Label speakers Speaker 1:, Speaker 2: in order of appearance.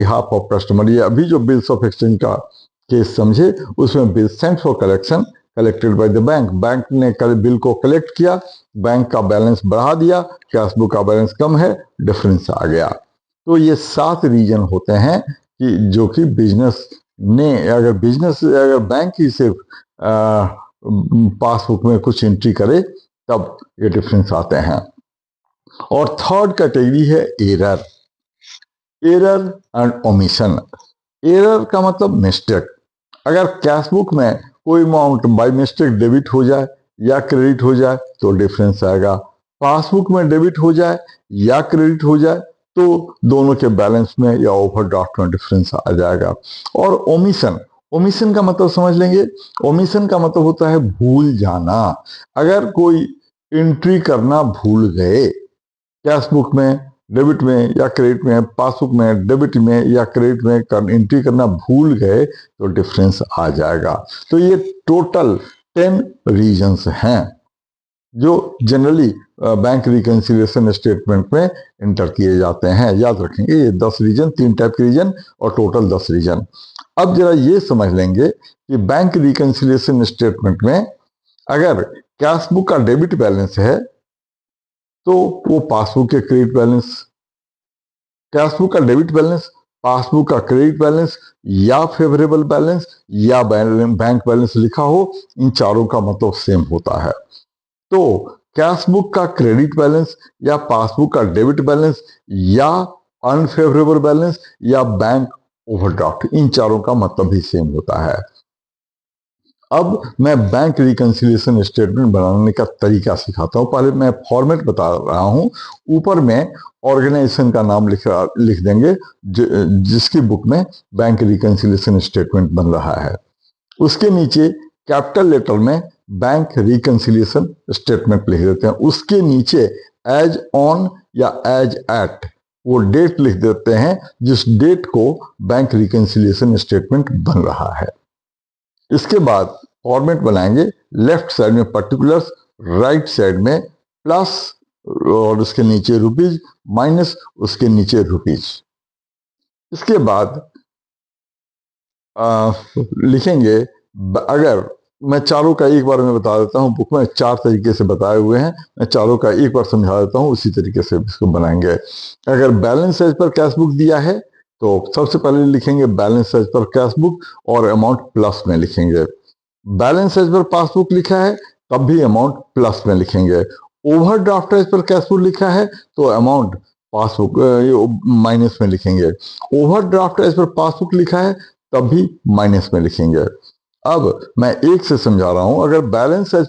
Speaker 1: Behalf of customer. ये अभी जो बिल्स ऑफ एक्सचेंज का केस समझे, उसमें bill sent for collection collected by the bank. Bank ने बिल को कलेक्ट किया, बैंक का बैलेंस बढ़ा दिया, कैश बुक का बैलेंस कम है, डिफरेंस आ गया। तो ये 7 रीजन होते हैं कि जो कि बिजनेस ने अगर बैंक ही सिर्फ पासबुक में कुछ एंट्री करे तब ये डिफरेंस आते हैं। और थर्ड कैटेगरी है एरर एंड ओमिशन। एरर का मतलब मिस्टेक। अगर कैश बुक में कोई अमाउंट बाय मिस्टेक डेबिट हो जाए या क्रेडिट हो जाए तो डिफरेंस आएगा। पासबुक में डेबिट हो जाए या क्रेडिट हो जाए तो दोनों के बैलेंस में या ओवरड्राफ्ट में डिफरेंस आ जाएगा। और ओमिशन का मतलब समझ लेंगे। ओमिशन का मतलब होता है भूल जाना। अगर कोई एंट्री करना भूल गए, कैश बुक में डेबिट में या क्रेडिट में, पासबुक में डेबिट में या क्रेडिट में एंट्री करना भूल गए तो डिफरेंस आ जाएगा। तो ये टोटल 10 रीजंस हैं जो जनरली बैंक रिकंसिलिएशन स्टेटमेंट में इंटर किए जाते हैं। याद रखेंगे ये 10 रीजन, 3 टाइप के रीजन और टोटल 10 रीजन। अब जरा ये समझ लेंगे कि बैंक रिकंसिलिएशन स्टेटमेंट में अगर कैश बुक का डेबिट बैलेंस है तो वो पासबुक के क्रेडिट बैलेंस, कैशबुक का डेबिट बैलेंस, पासबुक का क्रेडिट बैलेंस या फेवरेबल बैलेंस या बैंक बैलेंस लिखा हो, इन चारों का मतलब सेम होता है। तो कैशबुक का क्रेडिट बैलेंस या पासबुक का डेबिट बैलेंस या अनफेवरेबल बैलेंस या बैंक ओवरड्राफ्ट, इन चारों का मतलब भी सेम होता है। अब मैं बैंक रिकंसिलिएशन स्टेटमेंट बनाने का तरीका सिखाता हूं। पहले मैं फॉर्मेट बता रहा हूं। ऊपर में ऑर्गेनाइजेशन का नाम लिख देंगे जिसकी बुक में बैंक रिकंसिलिएशन स्टेटमेंट बन रहा है। उसके नीचे कैपिटल लेटर में बैंक रिकंसिलिएशन स्टेटमेंट लिख देते हैं। उसके नीचे एज ऑन या एज एट वो डेट लिख देते हैं जिस डेट को बैंक रिकंसिलिएशन स्टेटमेंट बन रहा है। इसके बाद फॉर्मेट बनाएंगे। लेफ्ट साइड में पर्टिकुलर्स, राइट साइड में प्लस और उसके नीचे रुपीज, माइनस उसके नीचे रुपीज। इसके बाद लिखेंगे, अगर मैं चारों का एक बार में बता देता हूं, बुक में 4 तरीके से बताए हुए हैं, मैं चारों का एक बार समझा देता हूं, उसी तरीके से इसको बनाएंगे। अगर balance as per cash book दिया है तो सबसे पहले लिखेंगे balance as per cash book और अमाउंट प्लस में लिखेंगे। बैलेंस एज पर पासबुक लिखा है तब भी अमाउंट प्लस में लिखेंगे। Overdraft as per cash book लिखा है तो अमाउंट पासबुक माइनस में लिखेंगे। ओवरड्राफ्ट एज पर पासबुक लिखा है तब भी माइनस में लिखेंगे। अब मैं एक से समझा रहा हूं। अगर बैलेंस एज